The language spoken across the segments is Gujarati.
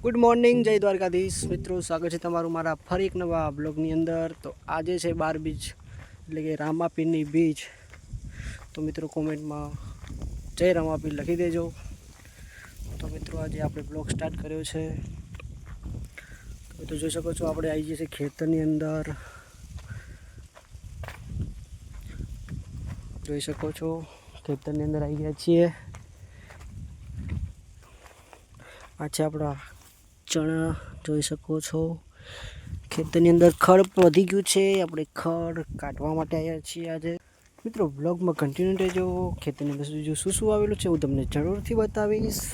ગુડ મોર્નિંગ, જય દ્વારકાધીશ મિત્રો. સ્વાગત છે તમારું મારા ફરી એક નવા બ્લોગની અંદર. તો આજે છે 12 બીજ એટલે કે રામાપીરની બીજ. તો મિત્રો કોમેન્ટમાં જય રામાપીર લખી દેજો. તો મિત્રો આજે આપણે બ્લોગ સ્ટાર્ટ કર્યો છે. તો જોઈ શકો છો આપણે આવી જઈએ છીએ ખેતરની અંદર. જોઈ શકો છો ખેતરની અંદર આવી ગયા છીએ. આ છે આપણા ચણા. જોઈ શકો છો ખેતરની અંદર ખડ વધી ગયું છે. આપણે ખડ કાઢવા માટે આવ્યા છીએ આજે. મિત્રો બ્લોગમાં કન્ટિન્યુ રહેજો. ખેતરની અંદર બીજું શું શું આવેલું છે હું તમને જરૂરથી બતાવીશ.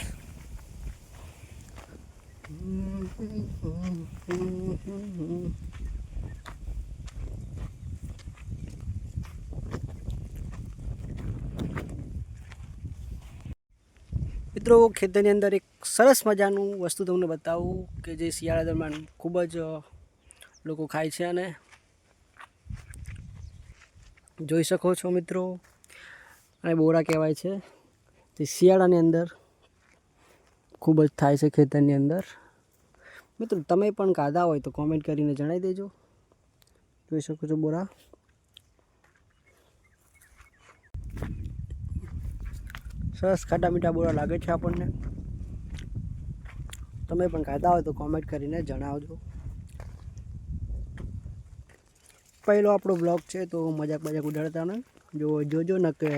મિત્રો ખેતરની અંદર એક સરસ મજાનું વસ્તુ તમને બતાવું કે જે શિયાળા દરમિયાન ખૂબ જ લોકો ખાય છે. અને જોઈ શકો છો મિત્રો, અને બોરા કહેવાય છે. તે શિયાળાની અંદર ખૂબ જ થાય છે ખેતરની અંદર. મિત્રો તમે પણ ખાધા હોય તો કોમેન્ટ કરીને જણાવી દેજો. જોઈ શકો છો બોરા. સરસ ખાટા મીઠા બોરા લાગે છે આપણને. તમે પણ ખાતા હોય તો કોમેન્ટ કરીને જણાવજો. પહેલો આપણો બ્લોગ છે તો મજાક ઉડાડતા ને જોજો ન કે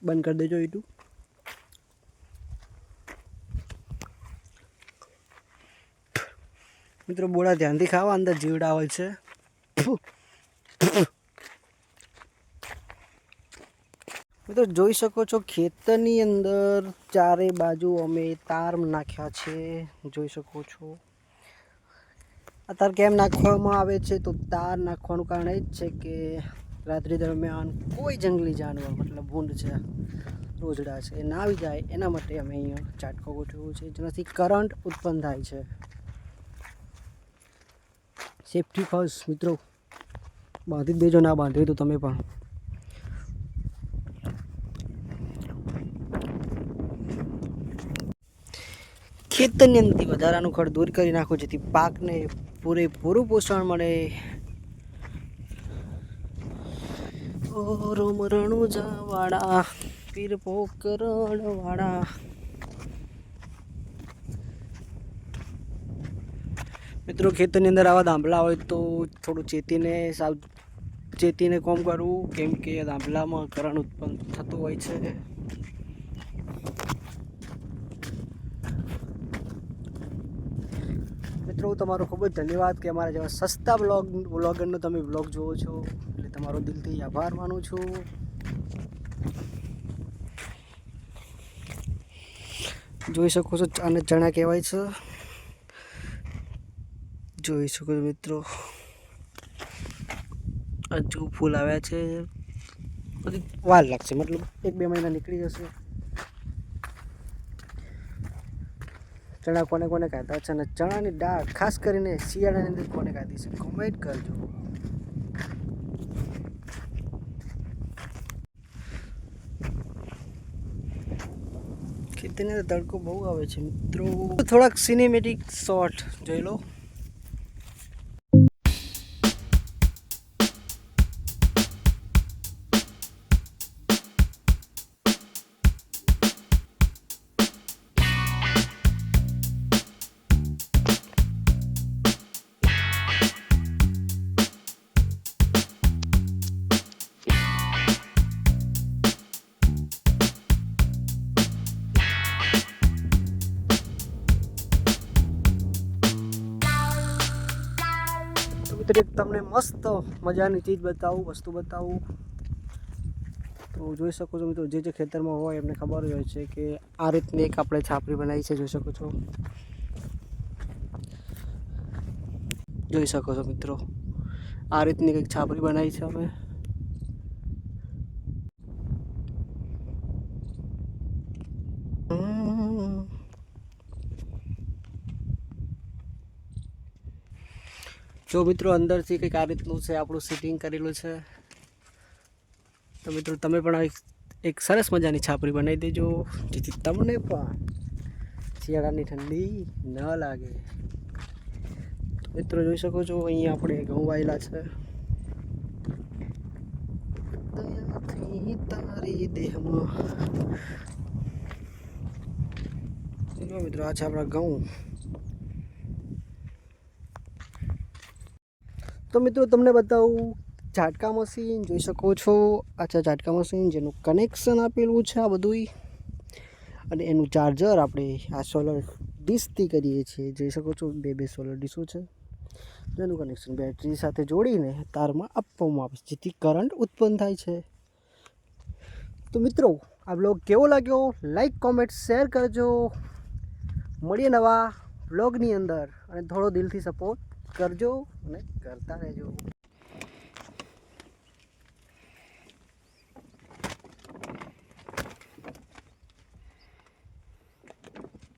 બંધ કરી દેજો યુટ્યુબ. મિત્રો બોળા ધ્યાનથી ખાવા, અંદર જીવડા હોય છે. મિત્રો જોઈ શકો છો ખેતરની અંદર ચારે બાજુ અમે તાર નાખ્યા છે. જોઈ શકો છો આ તાર કેમ નાખવામાં આવે છે, તો તાર નાખવાનું કારણ એ જ છે કે રાત્રિ દરમિયાન કોઈ જંગલી જાનવર મતલબ ભૂંડ છે, રોજડા છે, એ ના આવી જાય એના માટે અમે અહીંયા ચાટકો ગોઠવ્યો છે, જેનાથી કરંટ ઉત્પન્ન થાય છે. સેફ્ટી ફર્સ્ટ મિત્રો. બાંધી જ દેજો, ના બાંધવી તો તમે પણ. ખેતરની અંદરથી વધારાનું ખડ દૂર કરી નાખો જેથી પાકને પૂરેપૂરું પોષણ મળે. ઓ રોમ રણુજા વાળા પીર પોકરણ વાળા. મિત્રો ખેતરની અંદર આવા દાંભલા હોય તો થોડું ચેતીને કોમ કરવું, કેમ કે દાંભલામાં કરંટ ઉત્પન્ન થતું હોય છે. મિત્રો તમારો ખૂબ જ ધન્યવાદ કે અમારા જેવા સસ્તા બ્લોગરનો તમે બ્લોગ જુઓ છો, એટલે તમારો દિલથી આભાર માનું છું. જોઈ શકો છો આને ચણા કહેવાય છે. જોઈ શકો છો મિત્રો, હજુ ફૂલ આવ્યા છે. બધી વાર લાગશે, મતલબ 1-2 મહિના નીકળી જશે. ચણા કોને ખાધા છે, અને ચણાની દાળ ખાસ કરીને શિયાળાની અંદર કોને ખાધી છે કોમેન્ટ કરજો. ખેતીની અંદર તડકો બહુ આવે છે મિત્રો. થોડાક સિનેમેટિક શોટ જોઈ લો. તમને મસ્ત મજાની ચીજ બતાવું, વસ્તુ બતાવું. તો જોઈ શકો છો મિત્રો, જે ખેતરમાં હોય એમને ખબર હોય છે કે આ રીતની એક આપણે છાપરી બનાવી છે. જોઈ શકો છો, મિત્રો આ રીતની કંઈક છાપરી બનાવી છે અમે. જો મિત્રો અંદરથી કંઈક આ રીતનું છે આપણું સિટિંગ કરેલું છે. તો મિત્રો તમે પણ એક સરસ મજાની છાપરી બનાવી દેજો, જેથી તમને પણ શિયાળાની ઠંડી ન લાગે. મિત્રો જોઈ શકો છો અહીંયા આપણે ઘઉં વાયેલા છે. દયાથી તારી દેહમાં મિત્રો આ છે આપણા ઘઉં. તો મિત્રો તમને બતાવું ઝાટકા મશીન જોઈ શકો છો. આ છે ઝાટકા મશીન જેનું કનેક્શન આપેલું છે આ બધું, અને એનું ચાર્જર આપણે આ સોલર ડીશથી કરીએ છીએ. જોઈ શકો છો બે સોલર ડીશો છે જેનું કનેક્શન બેટરી સાથે જોડીને તારમાં આપવામાં આવે છે જેથી કરંટ ઉત્પન્ન થાય છે. તો મિત્રો આ બ્લોગ કેવો લાગ્યો લાઈક કોમેન્ટ શેર કરજો. મળીએ નવા બ્લોગની અંદર અને થોડો દિલથી સપોર્ટ કરજો અને કરતા રહેજો.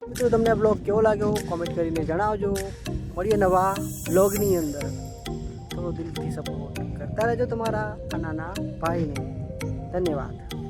મિત્રો તમને આ બ્લોગ કેવો લાગ્યો કોમેન્ટ કરીને જણાવજો. મળીએ નવા બ્લોગની અંદર. થોડો દિલથી સપોર્ટ કરતા રહેજો તમારા આ નાના ભાઈને. ધન્યવાદ.